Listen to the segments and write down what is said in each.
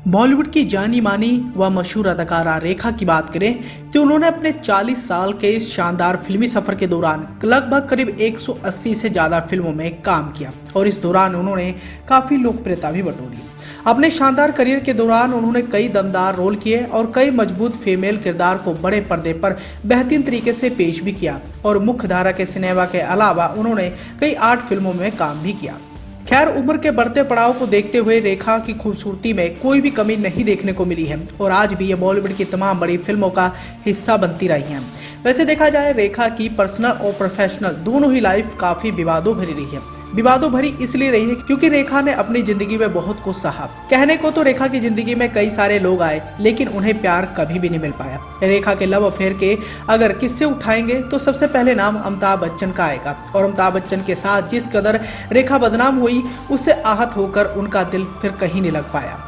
बॉलीवुड की जानी मानी व मशहूर अदाकारा रेखा की बात करें तो उन्होंने अपने 40 साल के इस शानदार फिल्मी सफर के दौरान लगभग करीब 180 से ज्यादा फिल्मों में काम किया और इस दौरान उन्होंने काफी लोकप्रियता भी बटोरी। अपने शानदार करियर के दौरान उन्होंने कई दमदार रोल किए और कई मजबूत फीमेल किरदार को बड़े पर्दे पर बेहतरीन तरीके से पेश भी किया और मुख्य धारा के सिनेमा के अलावा उन्होंने कई आर्ट फिल्मों में काम भी किया। खैर, उम्र के बढ़ते पड़ाव को देखते हुए रेखा की खूबसूरती में कोई भी कमी नहीं देखने को मिली है और आज भी ये बॉलीवुड की तमाम बड़ी फिल्मों का हिस्सा बनती रही हैं। वैसे देखा जाए, रेखा की पर्सनल और प्रोफेशनल दोनों ही लाइफ काफी विवादों भरी रही है। विवादों भरी इसलिए रही है क्योंकि रेखा ने अपनी जिंदगी में बहुत कुछ सहा। कहने को तो रेखा की जिंदगी में कई सारे लोग आए, लेकिन उन्हें प्यार कभी भी नहीं मिल पाया। रेखा के लव अफेयर के अगर किस्से उठाएंगे तो सबसे पहले नाम अमिताभ बच्चन का आएगा और अमिताभ बच्चन के साथ जिस कदर रेखा बदनाम हुई, उससे आहत होकर उनका दिल फिर कहीं नहीं लग पाया।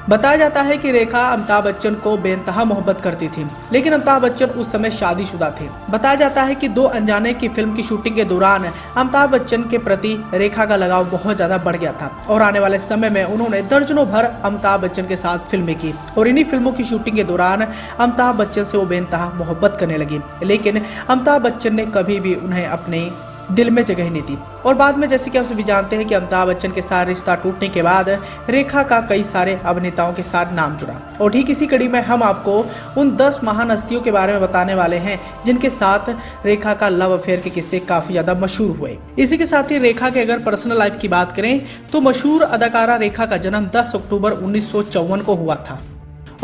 बताया जाता है कि रेखा अमिताभ बच्चन को बेइंतहा मोहब्बत करती थी, लेकिन अमिताभ बच्चन उस समय शादीशुदा थे। बताया जाता है कि दो अनजाने की फिल्म की शूटिंग के दौरान अमिताभ बच्चन के प्रति रेखा का लगाव बहुत ज्यादा बढ़ गया था और आने वाले समय में उन्होंने दर्जनों भर अमिताभ बच्चन के साथ फिल्में की और इन्हीं फिल्मों की शूटिंग के दौरान अमिताभ बच्चन से वो बेइंतहा मोहब्बत करने लगी, लेकिन अमिताभ बच्चन ने कभी भी उन्हें अपने दिल में जगह नहीं दी। और बाद में जैसे कि आप सभी जानते हैं कि अमिताभ बच्चन के साथ रिश्ता टूटने के बाद रेखा का कई सारे अभिनेताओं के साथ नाम जुड़ा और ठीक इसी कड़ी में हम आपको उन 10 महान हस्तियों के बारे में बताने वाले हैं जिनके साथ रेखा का लव अफेयर के किस्से काफी ज्यादा मशहूर हुए। इसी के साथ ही रेखा के अगर पर्सनल लाइफ की बात करें तो मशहूर अदाकारा रेखा का जन्म 10 अक्टूबर 1954 को हुआ था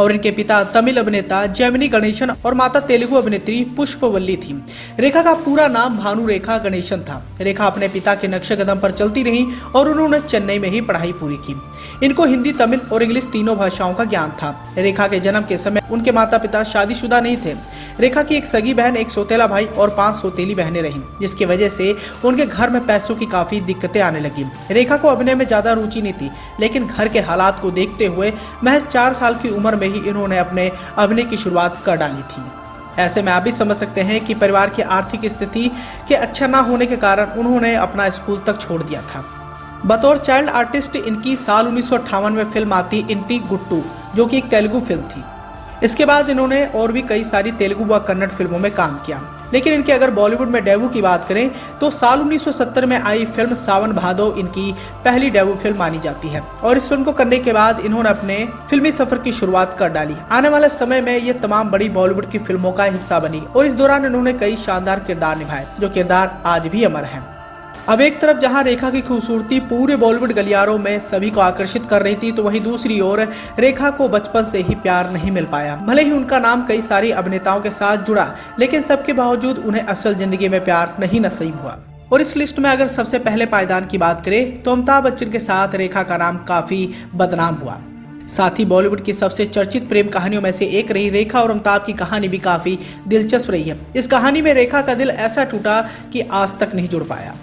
और इनके पिता तमिल अभिनेता जेमिनी गणेशन और माता तेलुगु अभिनेत्री पुष्पवल्ली थी। रेखा का पूरा नाम भानु रेखा गणेशन था। रेखा अपने पिता के नक्शे कदम पर चलती रही और उन्होंने चेन्नई में ही पढ़ाई पूरी की। इनको हिंदी, तमिल और इंग्लिश तीनों भाषाओं का ज्ञान था। रेखा के जन्म के समय उनके माता पिता शादीशुदा नहीं थे। रेखा की एक सगी बहन, एक सौतेला भाई और 5 सौतेली बहनें रहीं, जिसकी वजह से उनके घर में पैसों की काफी दिक्कतें आने लगी। रेखा को अभिनय में ज्यादा रुचि नहीं थी, लेकिन घर के हालात को देखते हुए महज 4 साल की उम्र में ही इन्होंने अपने अभिनय की शुरुआत कर डाली थी। ऐसे में आप भी समझ सकते हैं कि परिवार की आर्थिक स्थिति के अच्छा ना होने के कारण उन्होंने अपना स्कूल तक छोड़ दिया था। बतौर चाइल्ड आर्टिस्ट इनकी साल 1958 में फिल्म आती इंटी गुट्टू, जो कि एक तेलुगु फिल्म थी। इसके बाद इन्होंने और भी कई सारी तेलुगु व कन्नड़ फिल्मों में काम किया, लेकिन इनके अगर बॉलीवुड में डेब्यू की बात करें तो साल 1970 में आई फिल्म सावन भादो इनकी पहली डेब्यू फिल्म मानी जाती है और इस फिल्म को करने के बाद इन्होंने अपने फिल्मी सफर की शुरुआत कर डाली। आने वाले समय में ये तमाम बड़ी बॉलीवुड की फिल्मों का हिस्सा बनी और इस दौरान इन्होंने कई शानदार किरदार निभाए, जो किरदार आज भी अमर हैं। अब एक तरफ जहां रेखा की खूबसूरती पूरे बॉलीवुड गलियारों में सभी को आकर्षित कर रही थी, तो वहीं दूसरी ओर रेखा को बचपन से ही प्यार नहीं मिल पाया। भले ही उनका नाम कई सारी अभिनेताओं के साथ जुड़ा, लेकिन सबके बावजूद उन्हें असल जिंदगी में प्यार नहीं नसीब हुआ। और इस लिस्ट में अगर सबसे पहले पायदान की बात करें तो अमिताभ बच्चन के साथ रेखा का नाम काफी बदनाम हुआ। साथ ही बॉलीवुड की सबसे चर्चित प्रेम कहानियों में से एक रही रेखा और अमिताभ की कहानी भी काफी दिलचस्प रही है। इस कहानी में रेखा का दिल ऐसा टूटा कि आज तक नहीं जुड़ पाया।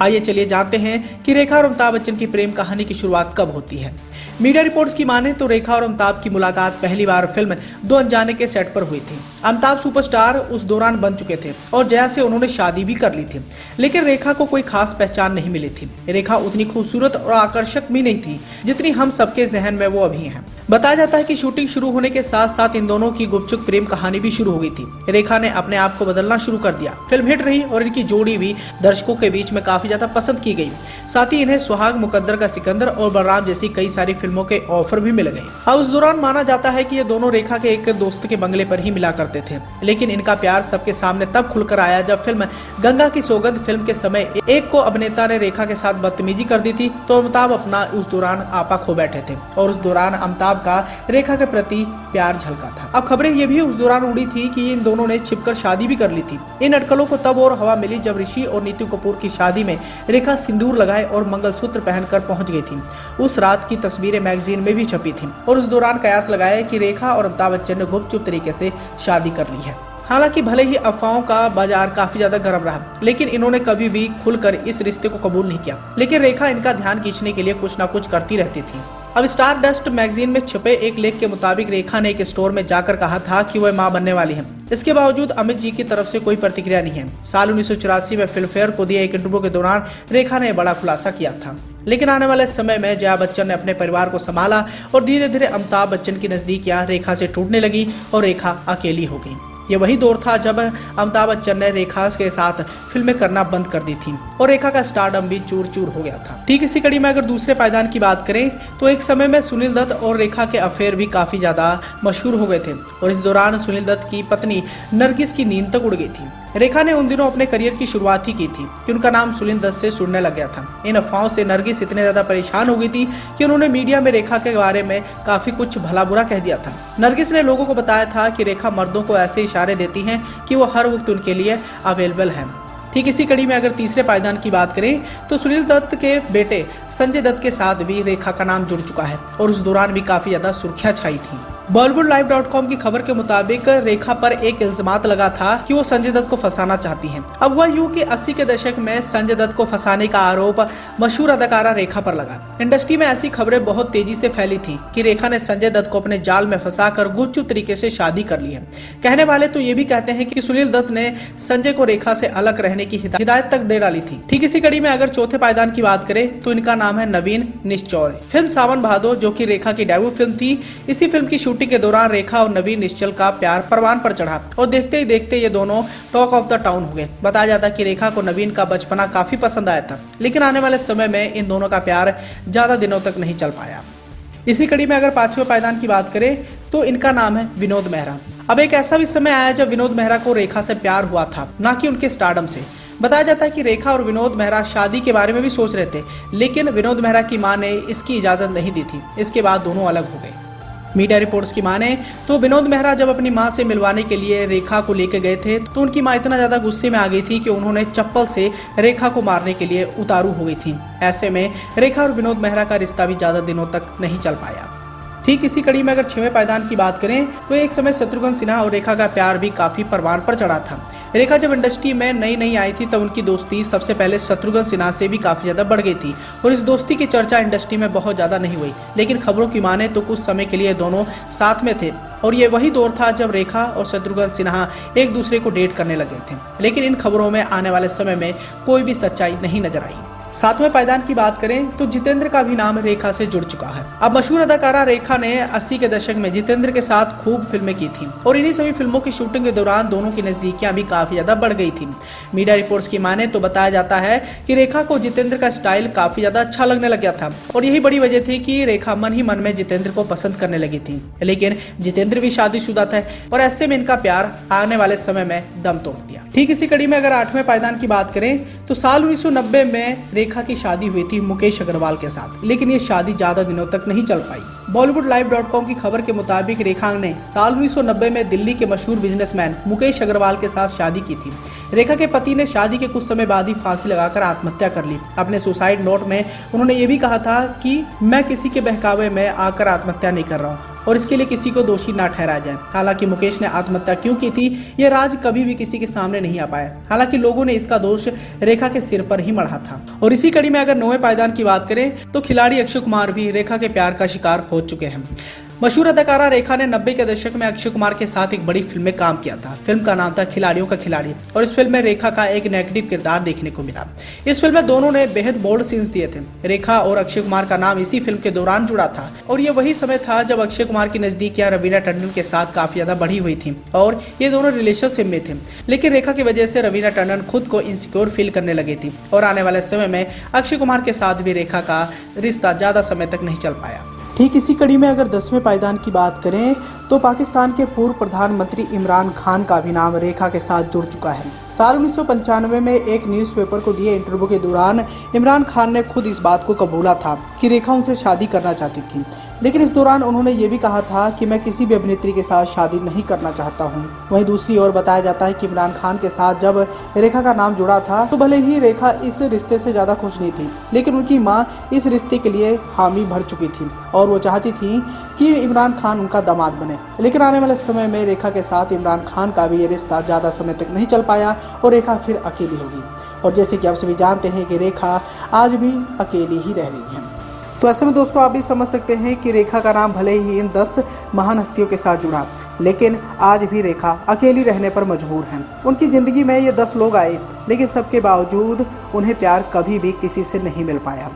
आइए चलिए जानते हैं कि रेखा और अमिताभ बच्चन की प्रेम कहानी की शुरुआत कब होती है। मीडिया रिपोर्ट्स की माने तो रेखा और अमिताभ की मुलाकात पहली बार फिल्म दो अनजाने के सेट पर हुई थी। अमिताभ सुपरस्टार उस दौरान बन चुके थे और जया से उन्होंने शादी भी कर ली थी, लेकिन रेखा को कोई खास पहचान नहीं मिली थी। रेखा उतनी खूबसूरत और आकर्षक भी नहीं थी जितनी हम सबके जहन में वो अभी हैं। बताया जाता है कि शूटिंग शुरू होने के साथ साथ इन दोनों की गुपचुप प्रेम कहानी भी शुरू हो गई थी। रेखा ने अपने आप को बदलना शुरू कर दिया। फिल्म हिट रही और इनकी जोड़ी भी दर्शकों के बीच में काफी ज्यादा पसंद की गई। साथ ही इन्हें सुहाग, मुकद्दर का सिकंदर और बलराम जैसी कई सारी फिल्मों के ऑफर भी मिल गए। अब उस दौरान माना जाता है कि ये दोनों रेखा के एक दोस्त के बंगले पर ही मिला करते थे, लेकिन इनका प्यार सबके सामने तब खुलकर आया जब फिल्म गंगा की सौगंध फिल्म के समय एक को अभिनेता ने रेखा के साथ बदतमीजी कर दी थी, तो अमिताभ अपना उस दौरान आपा खो बैठे थे और उस दौरान अमिताभ का रेखा के प्रति प्यार झलका था। अब खबरें ये भी उस दौरान उड़ी थी कि इन दोनों ने छिपकर शादी भी कर ली थी। इन अटकलों को तब और हवा मिली जब ऋषि और नीतू कपूर की शादी में रेखा सिंदूर लगाए और मंगलसूत्र पहनकर पहुंच गई थी। उस रात की तस्वीरें मैगजीन में भी छपी थी और उस दौरान कयास लगाया कि रेखा और अमिताभ बच्चन ने गुपचुप तरीके से शादी कर ली है। हालांकि भले ही अफवाहों का बाजार काफी ज्यादा गर्म रहा, लेकिन इन्होंने कभी भी खुलकर इस रिश्ते को कबूल नहीं किया। लेकिन रेखा इनका ध्यान खींचने के लिए कुछ ना कुछ करती रहती थी। अब स्टार डस्ट मैगजीन में छपे एक लेख के मुताबिक रेखा ने एक स्टोर में जाकर कहा था कि वह मां बनने वाली है। इसके बावजूद अमित जी की तरफ से कोई प्रतिक्रिया नहीं है। साल 1984 में फिल्म फेयर को दिए एक इंटरव्यू के दौरान रेखा ने बड़ा खुलासा किया था। लेकिन आने वाले समय में जया बच्चन ने अपने परिवार को संभाला और धीरे धीरे अमिताभ बच्चन की नजदीकियां रेखा से टूटने लगी और रेखा अकेली हो गई। ये वही दौर था जब अमिताभ बच्चन ने रेखा के साथ फिल्में करना बंद कर दी थी और रेखा का स्टारडम भी चूर चूर हो गया था। ठीक इसी कड़ी में अगर दूसरे पायदान की बात करें तो एक समय में सुनील दत्त और रेखा के अफेयर भी काफी ज्यादा मशहूर हो गए थे और इस दौरान सुनील दत्त की पत्नी नरगिस की नींद तक उड़ गई थी। रेखा ने उन दिनों अपने करियर की शुरुआत ही की थी कि उनका नाम सुनील दत्त से सुनने लग गया था। इन अफवाहों से नरगिस इतने ज्यादा परेशान हो गई थी कि उन्होंने मीडिया में रेखा के बारे में काफी कुछ भला बुरा कह दिया था। नरगिस ने लोगों को बताया था कि रेखा मर्दों को ऐसे इशारे देती हैं कि वो हर वक्त उनके लिए अवेलेबल है। ठीक इसी कड़ी में अगर तीसरे पायदान की बात करें तो सुनील दत्त के बेटे संजय दत्त के साथ भी रेखा का नाम जुड़ चुका है और उस दौरान भी काफी ज्यादा सुर्खियां छाई थी। Bollywoodlive.com की खबर के मुताबिक रेखा पर एक इल्जामात लगा था कि वो संजय दत्त को फंसाना चाहती हैं। अब वह यूं कि 80 के दशक में संजय दत्त को फंसाने का आरोप मशहूर अदाकारा रेखा पर लगा। इंडस्ट्री में ऐसी खबरें बहुत तेजी से फैली थी कि रेखा ने संजय दत्त को अपने जाल में फंसाकर गुपचुप तरीके से शादी कर ली है। कहने वाले तो ये भी कहते हैं कि सुनील दत्त ने संजय को रेखा से अलग रहने की हिदायत तक दे डाली थी। ठीक इसी कड़ी में अगर चौथे पायदान की बात करें तो इनका नाम है नवीन निश्चल। फिल्म सावन भादो जो कि रेखा की डेब्यू फिल्म थी, इसी फिल्म की शूटिंग के दौरान रेखा और नवीन निश्चल का प्यार परवान पर चढ़ा और देखते ही देखते ये दोनों टॉक ऑफ द टाउन हो गए। बताया जाता है कि रेखा को नवीन का बचपना काफी पसंद आया था, लेकिन आने वाले समय में इन दोनों का प्यार ज्यादा दिनों तक नहीं चल पाया। इसी कड़ी में अगर पांचवें पायदान की बात करें तो इनका नाम है विनोद मेहरा। अब एक ऐसा भी समय आया जब विनोद मेहरा को रेखा से प्यार हुआ था, ना कि उनके स्टारडम से। बताया जाता है कि रेखा और विनोद मेहरा शादी के बारे में भी सोच रहे थे, लेकिन विनोद मेहरा की मां ने इसकी इजाजत नहीं दी थी। इसके बाद दोनों अलग हो गए। मीडिया रिपोर्ट्स की माने तो विनोद मेहरा जब अपनी मां से मिलवाने के लिए रेखा को लेकर गए थे तो उनकी मां इतना ज्यादा गुस्से में आ गई थी कि उन्होंने चप्पल से रेखा को मारने के लिए उतारू हो गई थी। ऐसे में रेखा और विनोद मेहरा का रिश्ता भी ज्यादा दिनों तक नहीं चल पाया। ठीक इसी कड़ी में अगर छवें पायदान की बात करें तो एक समय शत्रुघ्न सिन्हा और रेखा का प्यार भी काफी परवान पर चढ़ा था। रेखा जब इंडस्ट्री में नई आई थी तब उनकी दोस्ती सबसे पहले शत्रुघ्न सिन्हा से भी काफी ज्यादा बढ़ गई थी और इस दोस्ती की चर्चा इंडस्ट्री में बहुत ज्यादा नहीं हुई, लेकिन खबरों की माने तो कुछ समय के लिए दोनों साथ में थे और ये वही दौर था जब रेखा और शत्रुघ्न सिन्हा एक दूसरे को डेट करने लगे थे। लेकिन इन खबरों में आने वाले समय में कोई भी सच्चाई नहीं नजर आई। सातवें पायदान की बात करें तो जितेंद्र का भी नाम रेखा से जुड़ चुका है। अब मशहूर अदाकारा रेखा ने 80 के दशक में जितेंद्र के साथ खूब फिल्में की थी और इन्हीं सभी फिल्मों की शूटिंग के दौरान दोनों की नजदीकियां भी काफी ज्यादा बढ़ गई थी। मीडिया रिपोर्ट्स की माने तो बताया जाता है कि रेखा को जितेंद्र का स्टाइल काफी ज्यादा अच्छा लगने लग गया था और यही बड़ी वजह थी कि रेखा मन ही मन में जितेंद्र को पसंद करने लगी थी। लेकिन जितेंद्र भी शादीशुदा थे और ऐसे में इनका प्यार आने वाले समय में दम तोड़ दिया। ठीक इसी कड़ी में अगर आठवें पायदान की बात करें तो साल 1990 में रेखा की शादी हुई थी मुकेश अग्रवाल के साथ, लेकिन ये शादी ज्यादा दिनों तक नहीं चल पाई। Bollywoodlive.com की खबर के मुताबिक रेखा ने साल 1990 में दिल्ली के मशहूर बिजनेसमैन मुकेश अग्रवाल के साथ शादी की थी। रेखा के पति ने शादी के कुछ समय बाद ही फांसी लगाकर आत्महत्या कर ली। अपने सुसाइड नोट में उन्होंने ये भी कहा था कि मैं किसी के बहकावे में आकर आत्महत्या नहीं कर रहा हूँ और इसके लिए किसी को दोषी ना ठहराया जाए। हालांकि मुकेश ने आत्महत्या क्यों की थी यह राज कभी भी किसी के सामने नहीं आ पाया। हालांकि लोगों ने इसका दोष रेखा के सिर पर ही मढ़ा था। और इसी कड़ी में अगर 9वें पायदान की बात करें तो खिलाड़ी अक्षय कुमार भी रेखा के प्यार का शिकार हो चुके हैं। मशहूर अदाकारा रेखा ने 90 के दशक में अक्षय कुमार के साथ एक बड़ी फिल्म में काम किया था। फिल्म का नाम था खिलाड़ियों का खिलाड़ी और इस फिल्म में रेखा का एक नेगेटिव किरदार देखने को मिला। इस फिल्म में दोनों ने बेहद बोल्ड सीन्स दिए थे। रेखा और अक्षय कुमार का नाम इसी फिल्म के दौरान जुड़ा था और ये वही समय था जब अक्षय कुमार की नजदीकियां रवीना टंडन के साथ काफी ज्यादा बढ़ी हुई थी और ये दोनों रिलेशनशिप में थे। लेकिन रेखा की वजह से रवीना टंडन खुद को इनसिक्योर फील करने लगी थी और आने वाले समय में अक्षय कुमार के साथ भी रेखा का रिश्ता ज्यादा समय तक नहीं चल पाया। ठीक इसी कड़ी में अगर 10वें पायदान की बात करें तो पाकिस्तान के पूर्व प्रधानमंत्री इमरान खान का भी नाम रेखा के साथ जुड़ चुका है। साल 1995 में एक न्यूज़पेपर को दिए इंटरव्यू के दौरान इमरान खान ने खुद इस बात को कबूला था कि रेखा उनसे शादी करना चाहती थी। लेकिन इस दौरान उन्होंने ये भी कहा था कि मैं किसी भी अभिनेत्री के साथ शादी नहीं करना चाहता हूँ। वहीं दूसरी ओर बताया जाता है कि इमरान खान के साथ जब रेखा का नाम जुड़ा था तो भले ही रेखा इस रिश्ते से ज़्यादा खुश नहीं थी, लेकिन उनकी माँ इस रिश्ते के लिए हामी भर चुकी थी और वो चाहती थी कि इमरान खान उनका दामाद बने। लेकिन आने वाले समय में रेखा के साथ इमरान खान का भी ये रिश्ता ज़्यादा समय तक नहीं चल पाया और रेखा फिर अकेली होगी। और जैसे कि आप सभी जानते हैं कि रेखा आज भी अकेली ही रह रही है। तो ऐसे में दोस्तों आप भी समझ सकते हैं कि रेखा का नाम भले ही इन 10 महान हस्तियों के साथ जुड़ा, लेकिन आज भी रेखा अकेली रहने पर मजबूर है। उनकी ज़िंदगी में ये 10 लोग आए, लेकिन सबके बावजूद उन्हें प्यार कभी भी किसी से नहीं मिल पाया।